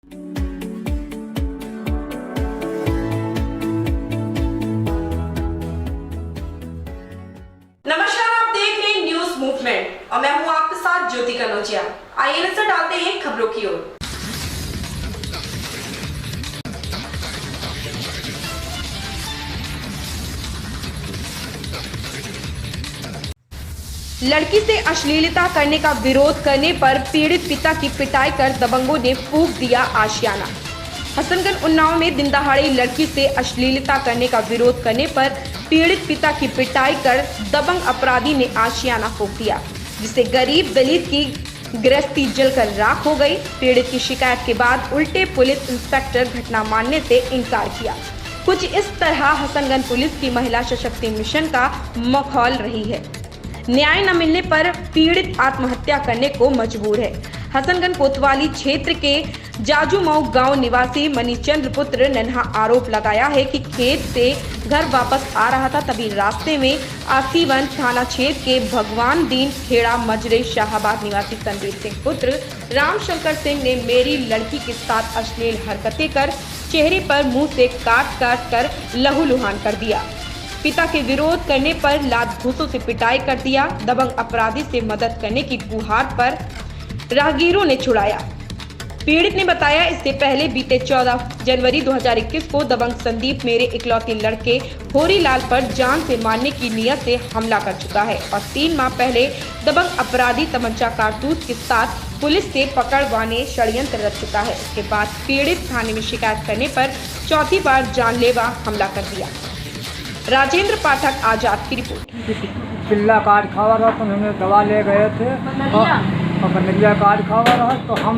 नमस्कार, आप देख रहे हैं न्यूज मूवमेंट और मैं हूं आपके साथ ज्योति कनौजिया। आइए नजर डालते हैं खबरों की ओर। लड़की से अश्लीलता करने का विरोध करने पर पीड़ित पिता की पिटाई कर दबंगों ने फूंक दिया आशियाना। हसनगंज उन्नाव में दिन दहाड़े लड़की से अश्लीलता करने का विरोध करने पर पीड़ित पिता की पिटाई कर दबंग अपराधी ने आशियाना फूंक दिया, जिससे गरीब दलित की गृहस्थी जलकर राख हो गई। पीड़ित की शिकायत के बाद उल्टे पुलिस इंस्पेक्टर घटना मानने से इनकार किया। कुछ इस तरह हसनगंज पुलिस की महिला सशक्ति मिशन का माहौल रही है। न्याय न मिलने पर पीड़ित आत्महत्या करने को मजबूर है। हसनगंज कोतवाली क्षेत्र के जाजूमऊ गांव निवासी मनीचंद्र पुत्र नन्हा आरोप लगाया है कि खेत से घर वापस आ रहा था, तभी रास्ते में आसीवन थाना क्षेत्र के भगवान दीन खेड़ा मजरे शाहाबाद निवासी संदीप सिंह पुत्र रामशंकर सिंह ने मेरी लड़की के साथ अश्लील हरकतें कर चेहरे पर मुंह से काट कर लहूलुहान कर दिया। पिता के विरोध करने पर लात घूंसों से पिटाई कर दिया। दबंग अपराधी से मदद करने की गुहार पर राहगीरों ने छुड़ाया। पीड़ित ने बताया, इससे पहले बीते 14 जनवरी 2021 को दबंग संदीप मेरे इकलौते लड़के होरीलाल पर जान से मारने की नियत से हमला कर चुका है और 3 माह पहले दबंग अपराधी तमंचा कारतूस के साथ पुलिस से पकड़वाने षड्यंत्र रच चुका है। इसके बाद पीड़ित थाने में शिकायत करने पर चौथी बार जानलेवा हमला कर दिया। राजेंद्र पाठक आजाद की रिपोर्ट। पिल्ला कार्ड खावा रहा तो हमें दवा ले गए थे और कन्हैया कार्ड खावा रहा तो हम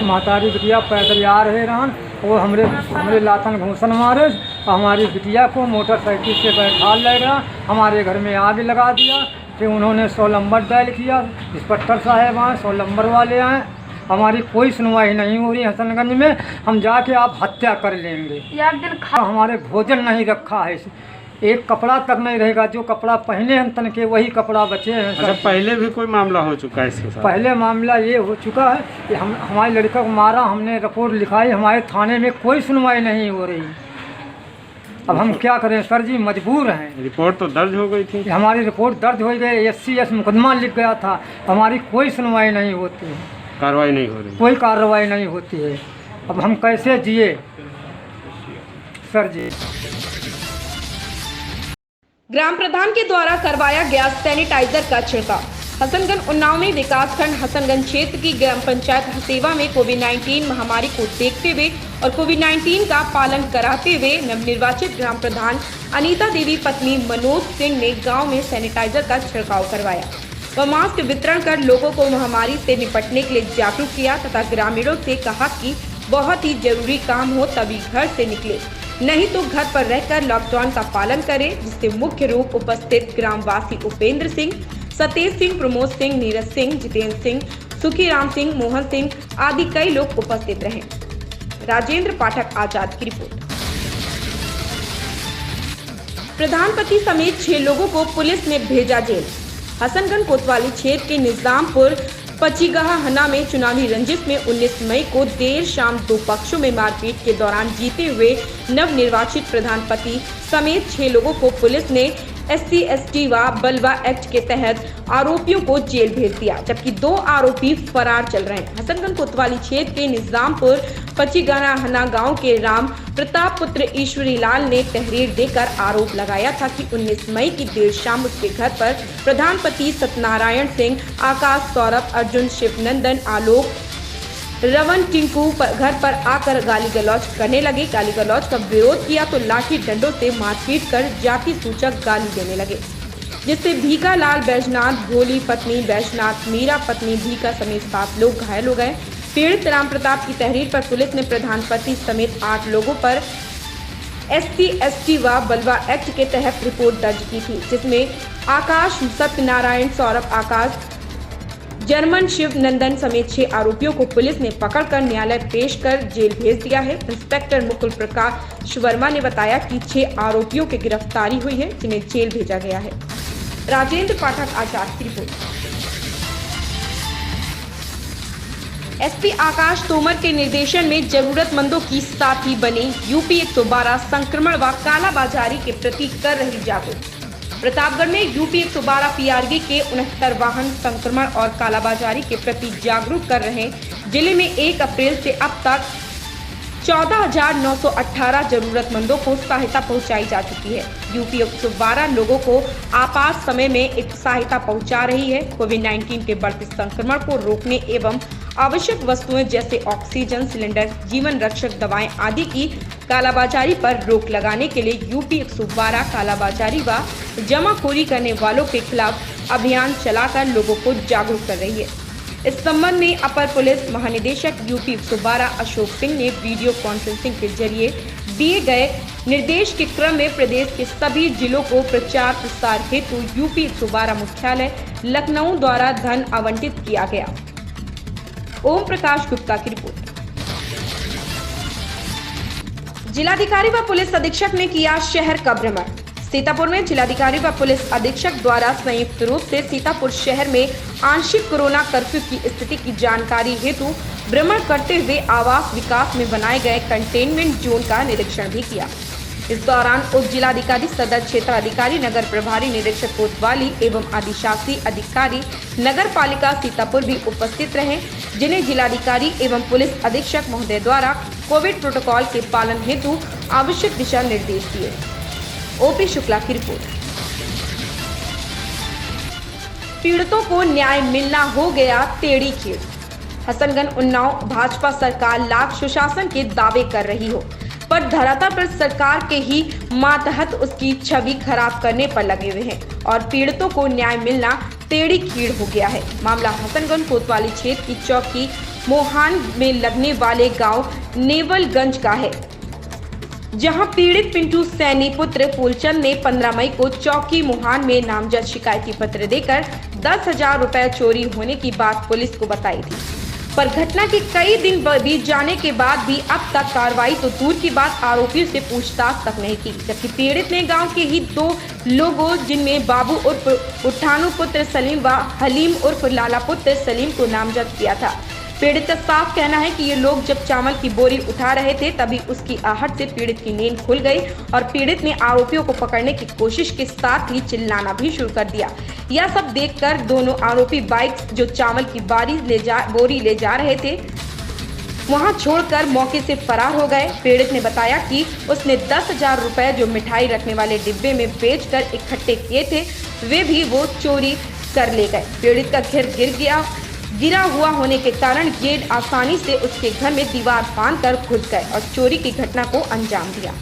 महतारी बिटिया पैदल आ रहे रहन, वो हमरे लाथन घूसन मारे और हमारी बिटिया को मोटरसाइकिल से बैठा ले गया, हमारे घर में आग लगा दिया। फिर उन्होंने 100 नंबर डायल किया, इंस्पेक्टर साहब आए, 100 नंबर वाले आए, हमारी कोई सुनवाई नहीं हो रही। हसनगंज में हम जाके आप हत्या कर लेंगे, हमारे भोजन नहीं रखा है, एक कपड़ा तक नहीं रहेगा, जो कपड़ा पहने हम तन के वही कपड़ा बचे हैं। अच्छा, पहले भी कोई मामला हो चुका है इसके साथ? पहले मामला ये हो चुका है कि हमारे लड़का को मारा, हमने रिपोर्ट लिखाई, हमारे थाने में कोई सुनवाई नहीं हो रही। अब हम क्या करें सर जी, मजबूर हैं। रिपोर्ट तो दर्ज हो गई थी? हमारी रिपोर्ट दर्ज हो गई, SCS मुकदमा लिख गया था, हमारी कोई सुनवाई नहीं होती है, कार्रवाई नहीं हो रही, कोई कार्रवाई नहीं होती है। अब हम कैसे जिए सर जी। ग्राम प्रधान के द्वारा करवाया गया सैनिटाइजर का छिड़काव। हसनगंज उन्नाव में विकासखंड हसनगंज क्षेत्र की ग्राम पंचायत हसेवा में कोविड-19 महामारी को देखते हुए और कोविड-19 का पालन कराते हुए नवनिर्वाचित ग्राम प्रधान अनीता देवी पत्नी मनोज सिंह ने गांव में सैनिटाइजर का छिड़काव करवाया व मास्क वितरण कर लोगों को महामारी से निपटने के लिए जागरूक किया तथा ग्रामीणों से कहा कि बहुत ही जरूरी काम हो तभी घर से निकले, नहीं तो घर पर रहकर लॉकडाउन का पालन करें, जिससे मुख्य रूप उपस्थित ग्रामवासी उपेंद्र सिंह, सतेज सिंह, प्रमोद सिंह, नीरज सिंह, जितेंद्र सिंह, सुखीराम सिंह, मोहन सिंह आदि कई लोग उपस्थित रहे। राजेंद्र पाठक आजाद की रिपोर्ट। प्रधानपति समेत 6 लोगों को पुलिस ने भेजा जेल। हसनगंज कोतवाली क्षेत्र के निजामपुर पचीगाहना में चुनावी रंजिश में 19 मई को देर शाम 2 पक्षों में मारपीट के दौरान जीते हुए नवनिर्वाचित प्रधानपति समेत 6 लोगों को पुलिस ने SC/ST व बलवा एक्ट के तहत आरोपियों को जेल भेज दिया, जबकि 2 आरोपी फरार चल रहे हैं। हसनगंज कोतवाली क्षेत्र के निजामपुर पचीगाहना गांव के राम प्रताप पुत्र ईश्वरी लाल ने तहरीर देकर आरोप लगाया था कि 19 मई की देर शाम उसके घर पर प्रधानपति सत्यनारायण सिंह, आकाश, सौरभ, अर्जुन, शिवनंदन, आलोक, रवन, टिंकू घर पर आकर गाली गलौज करने लगे। गाली गलौज का विरोध किया तो लाठी डंडों से मारपीट कर जाति सूचक गाली देने लगे, जिससे भीखा लाल बैजनाथ, भोली पत्नी बैजनाथ, मीरा पत्नी भीखा समेत 7 लोग घायल हो गए। पीड़ित राम प्रताप की तहरीर पर पुलिस ने प्रधानपति समेत 8 लोगों पर SC/ST व बलवा एक्ट के तहत रिपोर्ट दर्ज की थी, जिसमें आकाश, सत्यनारायण, सौरभ, आकाश, जर्मन, शिव नंदन समेत 6 आरोपियों को पुलिस ने पकड़कर न्यायालय पेश कर जेल भेज दिया है। इंस्पेक्टर मुकुल प्रकाश वर्मा ने बताया कि 6 आरोपियों की गिरफ्तारी हुई है, जिन्हें जेल भेजा गया है। राजेंद्र पाठक आजाद की रिपोर्ट। एसपी आकाश तोमर के निर्देशन में जरूरतमंदों की साथी बने यूपी 112 संक्रमण व कालाबाजारी के प्रति कर रही जागरूक। प्रतापगढ़ में यूपी 112 पीआरवी के 69 वाहन संक्रमण और कालाबाजारी के प्रति जागरूक कर रहे। जिले में 1 अप्रैल से अब तक 14,918 जरूरतमंदों को सहायता पहुंचाई जा चुकी है। यूपी 112 लोगों को आपात समय में एक सहायता पहुंचा रही है। कोविड-19 के बढ़ते संक्रमण को रोकने एवं आवश्यक वस्तुएं जैसे ऑक्सीजन सिलेंडर, जीवन रक्षक दवाएं आदि की कालाबाजारी पर रोक लगाने के लिए यूपी 112 कालाबाजारी व जमाखोरी करने वालों के खिलाफ अभियान चलाकर लोगों को जागरूक कर रही है। इस संबंध में अपर पुलिस महानिदेशक यूपी 112 अशोक सिंह ने वीडियो कॉन्फ्रेंसिंग के जरिए दिए गए निर्देश के क्रम में प्रदेश के सभी जिलों को प्रचार प्रसार हेतु यूपी 112 मुख्यालय लखनऊ द्वारा धन आवंटित किया गया। ओम प्रकाश गुप्ता की रिपोर्ट। जिलाधिकारी व पुलिस अधीक्षक ने किया शहर का भ्रमण। सीतापुर में जिलाधिकारी व पुलिस अधीक्षक द्वारा संयुक्त रूप से सीतापुर शहर में आंशिक कोरोना कर्फ्यू की स्थिति की जानकारी हेतु भ्रमण करते हुए आवास विकास में बनाए गए कंटेनमेंट जोन का निरीक्षण भी किया। इस दौरान उप जिलाधिकारी सदर क्षेत्राधिकारी नगर प्रभारी निरीक्षक कोतवाली एवं अधिशासी अधिकारी नगर पालिका सीतापुर भी उपस्थित रहे, जिन्हें जिलाधिकारी एवं पुलिस अधीक्षक महोदय द्वारा कोविड प्रोटोकॉल के पालन हेतु आवश्यक दिशा निर्देश दिए। ओपी शुक्ला की रिपोर्ट। पीड़ितों को न्याय मिलना हो गया टेढ़ी खीर। हसनगंज उन्नाव भाजपा सरकार लाख सुशासन के दावे कर रही हो, पर धरातल पर सरकार के ही मातहत उसकी छवि खराब करने पर लगे हुए हैं और पीड़ितों को न्याय मिलना टेढ़ी खीर हो गया है। मामला हसनगंज कोतवाली क्षेत्र की चौकी मोहान में लगने वाले गांव नेवलगंज का है, जहां पीड़ित पिंटू सैनी पुत्र फूलचंद ने 15 मई को चौकी मोहान में नामजद शिकायती पत्र देकर 10,000 रुपए चोरी होने की बात पुलिस को बताई थी, पर घटना के कई दिन बीत जाने के बाद भी अब तक कार्रवाई तो दूर की बात आरोपियों से पूछताछ तक नहीं की। जबकि पीड़ित ने गांव के ही 2 लोगों जिनमें बाबू उर्फ उठानू पुत्र सलीम व हलीम उर्फ लाला पुत्र सलीम को नामजद किया था। पीड़ित का साफ कहना है कि ये लोग जब चावल की बोरी उठा रहे थे तभी उसकी आहट से पीड़ित की नींद खुल गई और पीड़ित ने आरोपियों को पकड़ने की कोशिश के साथ ही चिल्लाना भी शुरू कर दिया। यह सब देखकर दोनों आरोपी बाइक जो चावल की बोरी ले जा रहे थे वहां छोड़कर मौके से फरार हो गए। पीड़ित ने बताया कि उसने 10,000 रुपए जो मिठाई रखने वाले डिब्बे में बेचकर इकट्ठे किए थे वे भी वो चोरी कर ले गए। पीड़ित का घर गिरा हुआ होने के कारण गेट आसानी से उसके घर में दीवार बांधकर घुस गए और चोरी की घटना को अंजाम दिया।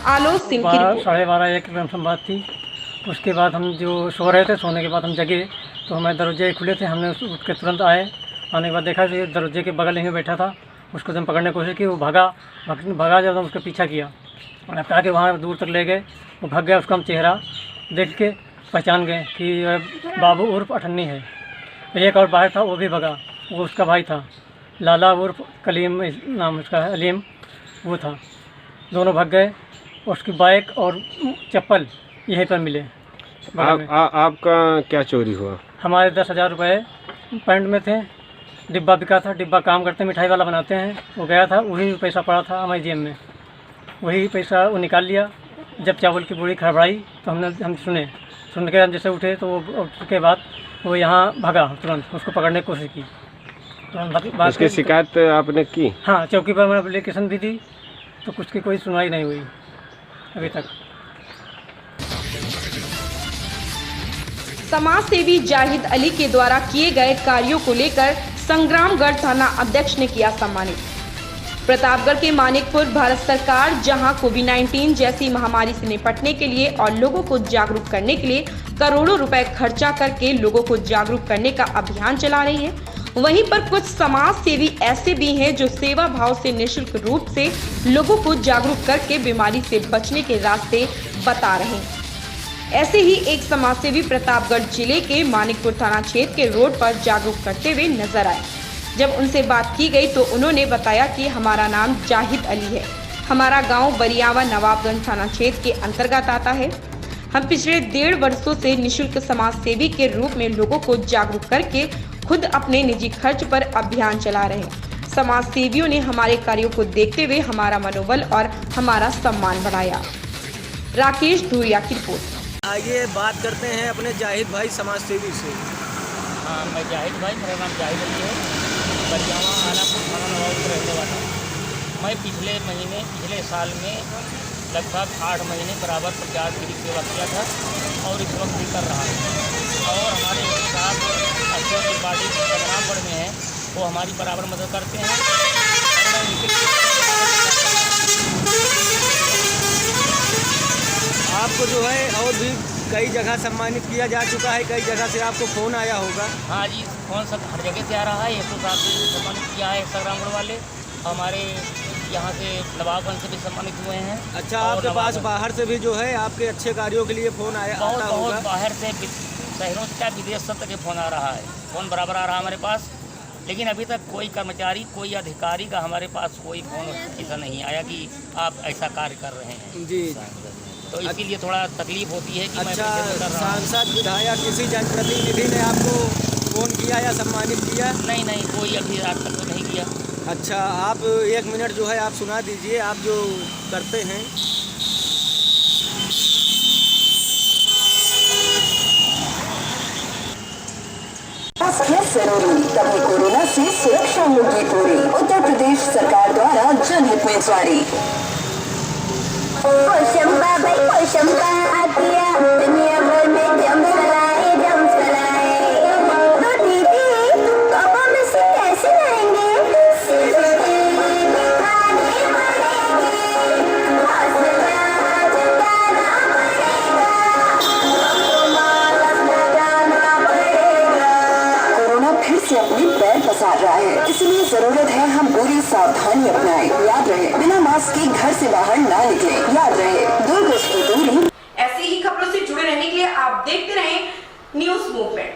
आलोक सिंह की रिपोर्ट। 12:30 बात थी। उसके बाद हम जो सो रहे थे, सोने के बाद हम जगे तो हमारे दरवाजे खुले थे। हमने उठ के तुरंत आए। आने के बाद देखा कि दरवाजे के बगल में बैठा था। उसको जब पकड़ने की कोशिश की, वो भागा जब हम उसका पीछा किया और कहा कि वहाँ दूर तक ले गए। वो भाग गया। उसका हम चेहरा देख के पहचान गए कि बाबू उर्फ अठन्नी है। एक और बाहर था, वो भी भगा। वो उसका भाई था, लाला उर्फ कलीम नाम उसका है, अलीम वो था। दोनों भाग गए। उसकी बाइक और चप्पल यहीं पर मिले। आपका क्या चोरी हुआ? हमारे 10,000 रुपये पैंट में थे। डिब्बा बिका था। डिब्बा काम करते मिठाई वाला बनाते हैं। वो गया था, वही पैसा पड़ा था हमारी जेब में। वही पैसा वो निकाल लिया। जब चावल की बोरी खड़बड़ाई तो हम सुन के हम जैसे उठे तो वो उसके बाद वो यहाँ भागा। तुरंत उसको पकड़ने की कोशिश की। उसकी शिकायत आपने की? हाँ, चौकी पर मैंने एप्लीकेशन दी थी तो कुछ की कोई सुनवाई नहीं हुई अभी तक। समाज सेवी जाहिद अली के द्वारा किए गए कार्यों को लेकर संग्रामगढ़ थाना अध्यक्ष ने किया सम्मानित। प्रतापगढ़ के मानिकपुर भारत सरकार जहां कोविड-19 जैसी महामारी से निपटने के लिए और लोगों को जागरूक करने के लिए करोड़ों रुपए खर्चा करके लोगों को जागरूक करने का अभियान चला रही है, वहीं पर कुछ समाज सेवी ऐसे भी हैं जो सेवा भाव से निःशुल्क रूप से लोगों को जागरूक करके बीमारी से बचने के रास्ते बता रहे हैं। ऐसे ही एक समाजसेवी प्रतापगढ़ जिले के मानिकपुर थाना क्षेत्र के रोड पर जागरूक करते हुए नजर आए। जब उनसे बात की गई तो उन्होंने बताया कि हमारा नाम जाहिद अली है, हमारा गांव बरियावा नवाबगंज थाना क्षेत्र के अंतर्गत आता है। हम पिछले 1.5 वर्षों से निःशुल्क समाज सेवी के रूप में लोगों को जागरूक करके खुद अपने निजी खर्च पर अभियान चला रहे हैं। समाज सेवियों ने हमारे कार्यों को देखते हुए हमारा मनोबल और हमारा सम्मान बढ़ाया। राकेश धुरिया की रिपोर्ट। आइए बात करते हैं अपने जाहिद भाई समाज सेवी से। हाँ, मैं जाहिद भाई, मेरा नाम जाहिद अली है, बरियावा आलापुर थाना नवाबपुर रहने वाला हूँ। मैं पिछले साल में लगभग 8 महीने बराबर प्रचार की सेवा किया था और इस वक्त भी कर रहा हूँ। और हमारे साथ अशोक त्रिपाठी बदनामगढ़ में हैं, वो हमारी बराबर मदद करते हैं। और मैं आपको जो है और भी कई जगह सम्मानित किया जा चुका है, कई जगह से आपको फ़ोन आया होगा। हाँ जी, फ़ोन सब हर जगह से आ रहा है। 107 से सम्मानित किया है संग्रामगढ़ वाले, हमारे यहाँ से नवाबगंज से भी सम्मानित हुए हैं। अच्छा, आपके पास बाहर से भी जो है आपके अच्छे कार्यों के लिए फ़ोन आता होगा। बहुत बाहर से, शहरों से क्या विदेश तक के फ़ोन आ रहा है, फ़ोन बराबर आ रहा है हमारे पास। लेकिन अभी तक कोई कर्मचारी, कोई अधिकारी का हमारे पास कोई फ़ोन ऐसा नहीं आया कि आप ऐसा कार्य कर रहे हैं जी। तो इसीलिए थोड़ा तकलीफ होती है कि अच्छा, मैं सांसद विधायक किसी जनप्रतिनिधि ने आपको फ़ोन किया या सम्मानित किया? नहीं, कोई अभी आज तक तो नहीं किया। अच्छा, आप 1 मिनट जो है आप सुना दीजिए, आप जो करते हैं। जरूरी, तभी कोरोना से सुरक्षा होगी पूरी। उत्तर प्रदेश सरकार द्वारा जनहित में जारी। दुनिया भर में जम चलाए तो दीदी अब हम इसे कैसे लाएंगे? कोरोना फिर से अपने पैर पसार रहा है, इसलिए जरूरत है हम पूरी सावधानी अपनाएं। याद रहे, बिना मास्क के घर से बाहर ना निकले। याद रहे, 2 गज की दूरी। ऐसी ही खबरों से जुड़े रहने के लिए आप देखते रहें न्यूज़ मूवमेंट।